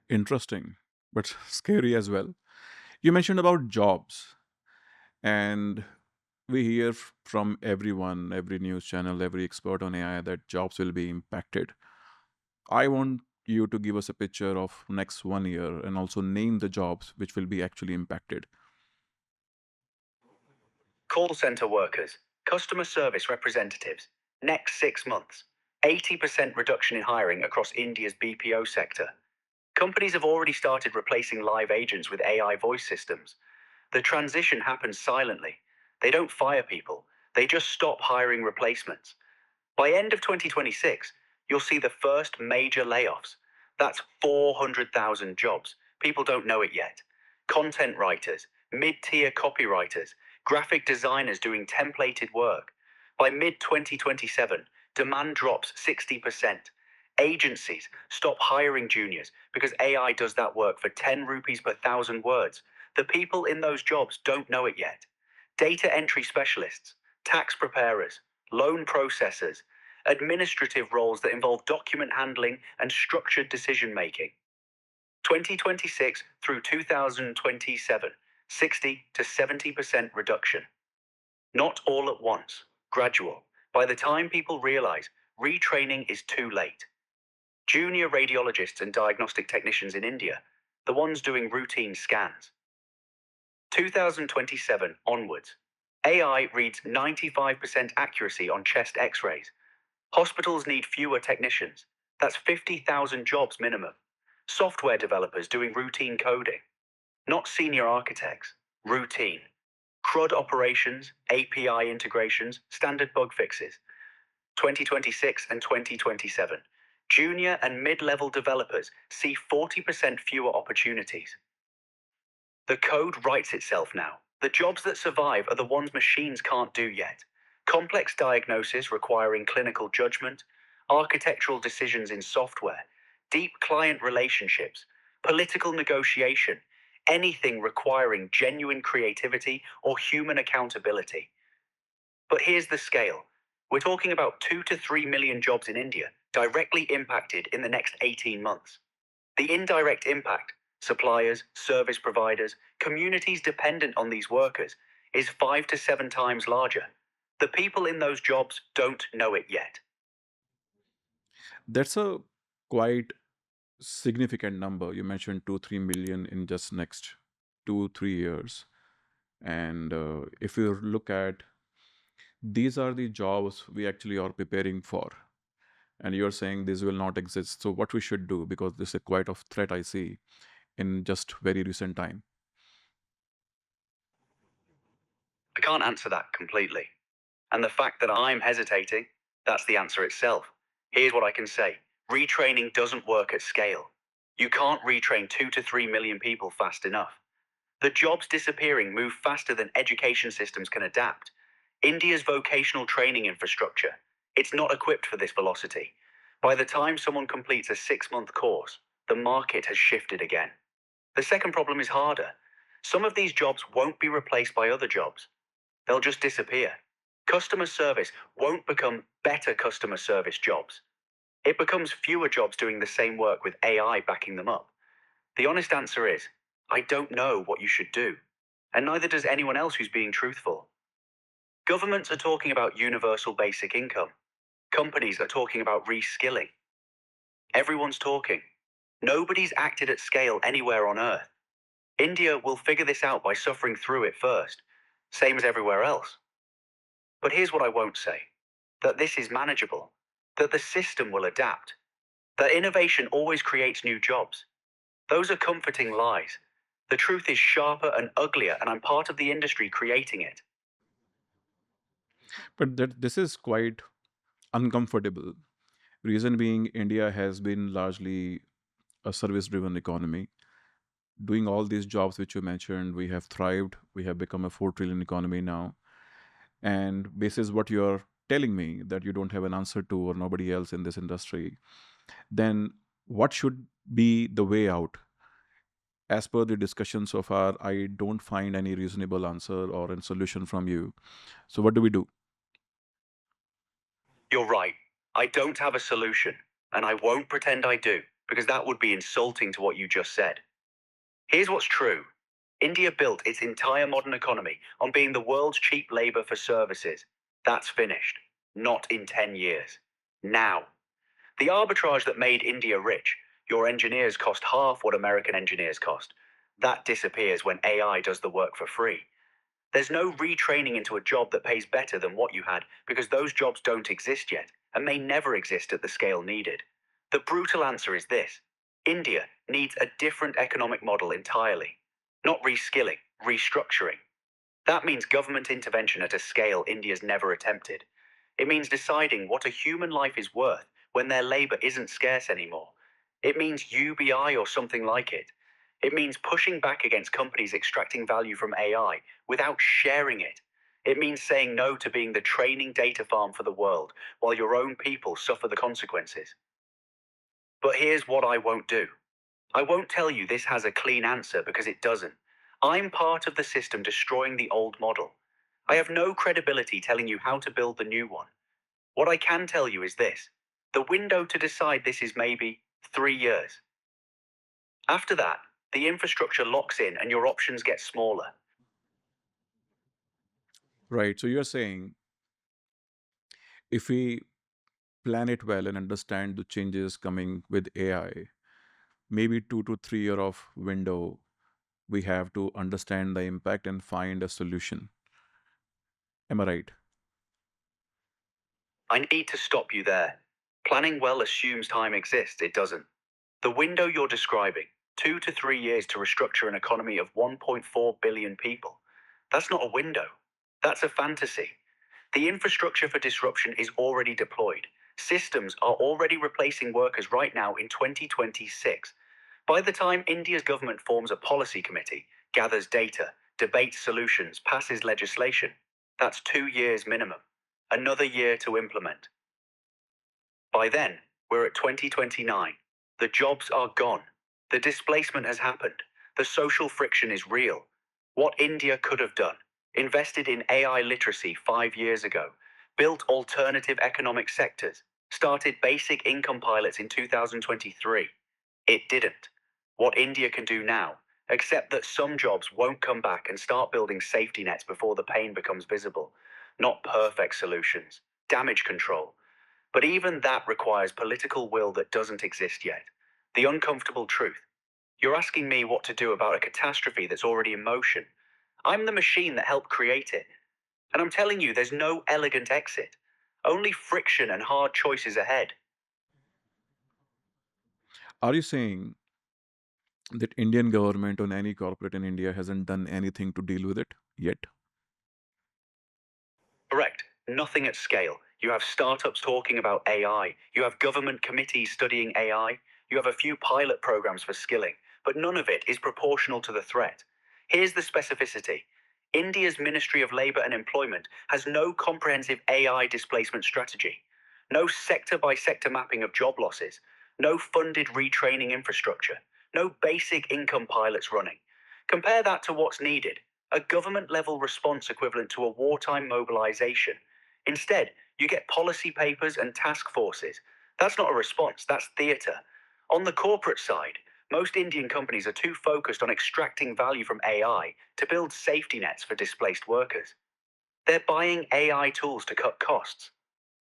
Interesting, but scary as well. You mentioned about jobs, and we hear from everyone, every news channel, every expert on AI that jobs will be impacted. I want you to give us a picture of next 1 year and also name the jobs which will be actually impacted. Call center workers, customer service representatives. Next 6 months, 80% reduction in hiring across India's BPO sector. Companies have already started replacing live agents with AI voice systems. The transition happens silently. They don't fire people, they just stop hiring replacements. By end of 2026, you'll see the first major layoffs. That's 400,000 jobs. People don't know it yet. Content writers, mid-tier copywriters, graphic designers doing templated work. By mid 2027, demand drops 60%. Agencies stop hiring juniors because AI does that work for 10 rupees per thousand words. The people in those jobs don't know it yet. Data entry specialists, tax preparers, loan processors, administrative roles that involve document handling and structured decision making. 2026 through 2027, 60 to 70% reduction. Not all at once, gradual. By the time people realize, retraining is too late. Junior radiologists and diagnostic technicians in India, the ones doing routine scans. 2027 onwards, AI reads 95% accuracy on chest x rays. Hospitals need fewer technicians. That's 50,000 jobs minimum. Software developers doing routine coding. Not senior architects, routine. CRUD operations, API integrations, standard bug fixes. 2026 and 2027. Junior and mid-level developers see 40% fewer opportunities. The code writes itself now. The jobs that survive are the ones machines can't do yet. Complex diagnosis requiring clinical judgment, architectural decisions in software, deep client relationships, political negotiation, anything requiring genuine creativity or human accountability. But here's the scale. We're talking about 2 to 3 million jobs in India directly impacted in the next 18 months. The indirect impact, suppliers, service providers, communities dependent on these workers, is 5 to 7 times larger. The people in those jobs don't know it yet. That's a quite significant number. You mentioned 2 3 million in just next 2 3 years, and if you look at, these are the jobs we actually are preparing for, and you're saying this will not exist. So what we should do, because this is quite of threat I see in just very recent time. I can't answer that completely. And the fact that I'm hesitating, that's the answer itself. Here's what I can say. Retraining doesn't work at scale. You can't retrain 2 to 3 million people fast enough. The jobs disappearing move faster than education systems can adapt. India's vocational training infrastructure, it's not equipped for this velocity. By the time someone completes a 6-month course, the market has shifted again. The second problem is harder. Some of these jobs won't be replaced by other jobs. They'll just disappear. Customer service won't become better customer service jobs. It becomes fewer jobs doing the same work with AI backing them up. The honest answer is, I don't know what you should do. And neither does anyone else who's being truthful. Governments are talking about universal basic income. Companies are talking about reskilling. Everyone's talking. Nobody's acted at scale anywhere on Earth. India will figure this out by suffering through it first, same as everywhere else. But here's what I won't say. That this is manageable. That the system will adapt. That innovation always creates new jobs. Those are comforting lies. The truth is sharper and uglier, and I'm part of the industry creating it. But that this is quite uncomfortable. Reason being, India has been largely a service driven economy. Doing all these jobs which you mentioned, we have thrived, we have become a 4 trillion economy now. And this is what you're telling me, that you don't have an answer to, or nobody else in this industry. Then what should be the way out? As per the discussion so far, I don't find any reasonable answer or a solution from you. So what do we do? You're right. I don't have a solution, and I won't pretend I do, because that would be insulting to what you just said. Here's what's true. India built its entire modern economy on being the world's cheap labor for services. That's finished. Not in 10 years. Now. The arbitrage that made India rich, your engineers cost half what American engineers cost. That disappears when AI does the work for free. There's no retraining into a job that pays better than what you had because those jobs don't exist yet and may never exist at the scale needed. The brutal answer is this: India needs a different economic model entirely. Not reskilling, restructuring. That means government intervention at a scale India's never attempted. It means deciding what a human life is worth when their labor isn't scarce anymore. It means UBI or something like it. It means pushing back against companies extracting value from AI without sharing it. It means saying no to being the training data farm for the world while your own people suffer the consequences. But here's what I won't do. I won't tell you this has a clean answer because it doesn't. I'm part of the system destroying the old model. I have no credibility telling you how to build the new one. What I can tell you is this: the window to decide this is maybe 3 years. After that, the infrastructure locks in and your options get smaller. Right. So you're saying if we plan it well and understand the changes coming with AI, maybe 2 to 3 year of window, we have to understand the impact and find a solution. Am I right? I need to stop you there. Planning well assumes time exists, it doesn't. The window you're describing, 2 to 3 years to restructure an economy of 1.4 billion people, that's not a window. That's a fantasy. The infrastructure for disruption is already deployed. Systems are already replacing workers right now in 2026. By the time India's government forms a policy committee, gathers data, debates solutions, passes legislation, that's 2 years minimum. Another year to implement. By then, we're at 2029. The jobs are gone. The displacement has happened. The social friction is real. What India could have done: invested in AI literacy 5 years ago, built alternative economic sectors, started basic income pilots in 2023. It didn't. What India can do now: accept that some jobs won't come back and start building safety nets before the pain becomes visible. Not perfect solutions, damage control. But even that requires political will that doesn't exist yet. The uncomfortable truth: you're asking me what to do about a catastrophe that's already in motion. I'm the machine that helped create it. And I'm telling you, there's no elegant exit. Only friction and hard choices ahead. Are you saying that Indian government or any corporate in India hasn't done anything to deal with it yet? Correct. Nothing at scale. You have startups talking about AI. You have government committees studying AI. You have a few pilot programs for skilling, but none of it is proportional to the threat. Here's the specificity. India's Ministry of Labour and Employment has no comprehensive AI displacement strategy, no sector by sector mapping of job losses, no funded retraining infrastructure, no basic income pilots running. Compare that to what's needed: a government level response equivalent to a wartime mobilization. Instead, you get policy papers and task forces. That's not a response, that's theatre. On the corporate side, most Indian companies are too focused on extracting value from AI to build safety nets for displaced workers. They're buying AI tools to cut costs.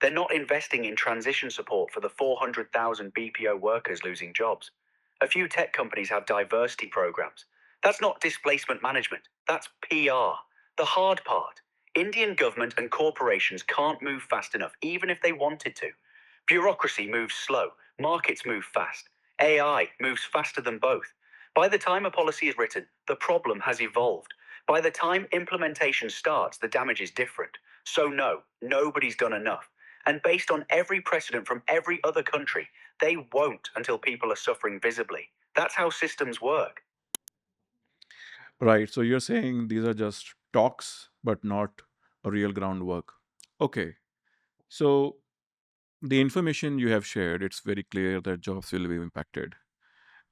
They're not investing in transition support for the 400,000 BPO workers losing jobs. A few tech companies have diversity programs. That's not displacement management, that's PR. The hard part: Indian government and corporations can't move fast enough, even if they wanted to. Bureaucracy moves slow, markets move fast, AI moves faster than both. By the time a policy is written, the problem has evolved. By the time implementation starts, the damage is different. So no, nobody's done enough. And based on every precedent from every other country, they won't until people are suffering visibly. That's how systems work. Right. So you're saying these are just talks, but not a real groundwork. Okay. So the information you have shared, it's very clear that jobs will be impacted.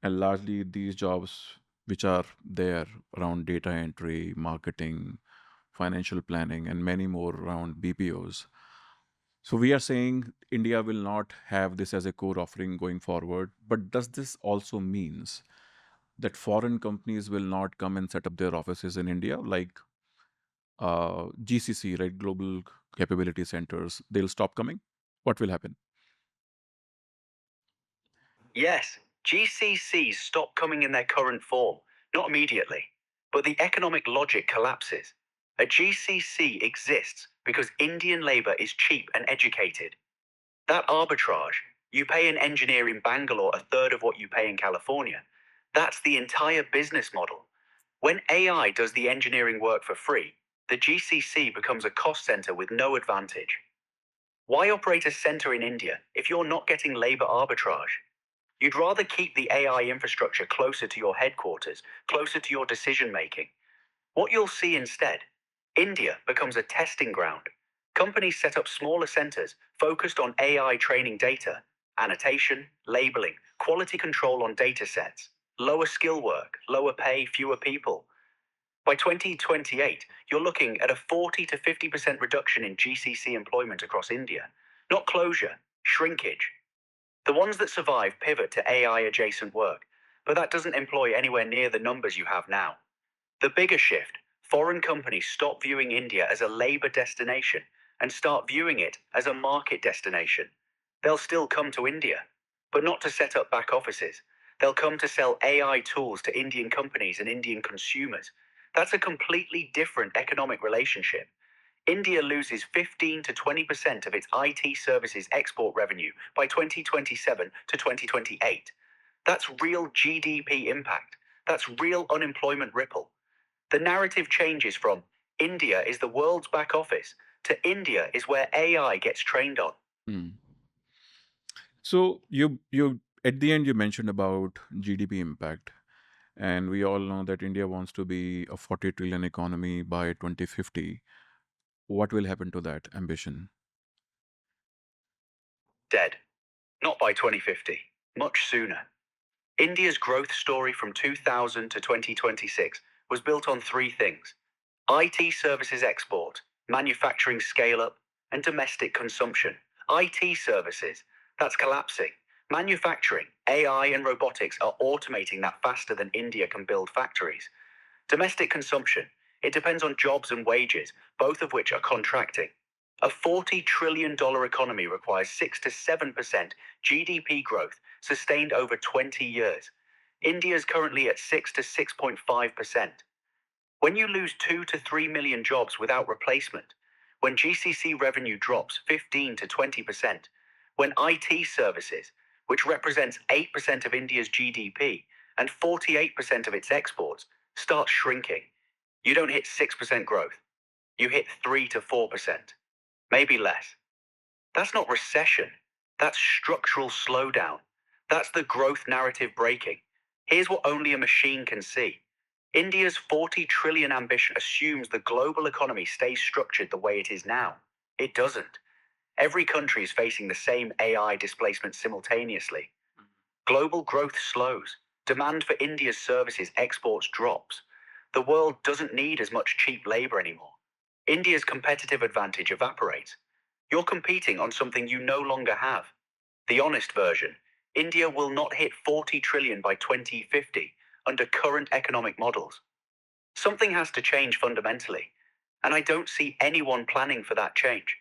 And largely these jobs which are there around data entry, marketing, financial planning, and many more around BPOs So we are saying India will not have this as a core offering going forward. But does this also means that foreign companies will not come and set up their offices in India, like GCC, right? Global Capability Centers. They'll stop coming. What will happen? Yes, GCCs stop coming in their current form, not immediately, but the economic logic collapses. A GCC exists because Indian labor is cheap and educated. That arbitrage, you pay an engineer in Bangalore a third of what you pay in California, that's the entire business model. When AI does the engineering work for free, the GCC becomes a cost center with no advantage. Why operate a center in India if you're not getting labor arbitrage? You'd rather keep the AI infrastructure closer to your headquarters, closer to your decision making. What you'll see instead, India becomes a testing ground. Companies set up smaller centers focused on AI training data, annotation, labeling, quality control on data sets, lower skill work, lower pay, fewer people. By 2028, you're looking at a 40 to 50% reduction in GCC employment across India. Not closure, shrinkage. The ones that survive pivot to AI adjacent work, but that doesn't employ anywhere near the numbers you have now. The bigger shift, foreign companies stop viewing India as a labor destination and start viewing it as a market destination. They'll still come to India, but not to set up back offices. They'll come to sell AI tools to Indian companies and Indian consumers. That's a completely different economic relationship. India loses 15 to 20% of its IT services export revenue by 2027 to 2028. That's real GDP impact. That's real unemployment ripple. The narrative changes from India is the world's back office to India is where AI gets trained on. Hmm. So you at the end you mentioned about GDP impact, and we all know that India wants to be a 40 trillion economy by 2050. What will happen to that ambition? Dead. Not by 2050, much sooner. India's growth story from 2000 to 2026 was built on three things: IT services export, manufacturing scale up, and domestic consumption. IT services, that's collapsing. Manufacturing, AI, and robotics are automating that faster than India can build factories. Domestic consumption, it depends on jobs and wages, both of which are contracting. A $40 trillion economy requires 6 to 7% GDP growth sustained over 20 years. India is currently at 6 to 6.5%. When you lose 2 to 3 million jobs without replacement, when GCC revenue drops 15 to 20%, when IT services, which represents 8% of India's GDP and 48% of its exports, start shrinking, you don't hit 6% growth. You hit 3 to 4%, maybe less. That's not recession. That's structural slowdown. That's the growth narrative breaking. Here's what only a machine can see. India's 40 trillion ambition assumes the global economy stays structured the way it is now. It doesn't. Every country is facing the same AI displacement simultaneously. Global growth slows. Demand for India's services exports drops. The world doesn't need as much cheap labor anymore. India's competitive advantage evaporates. You're competing on something you no longer have. The honest version, India will not hit 40 trillion by 2050 under current economic models. Something has to change fundamentally, and I don't see anyone planning for that change.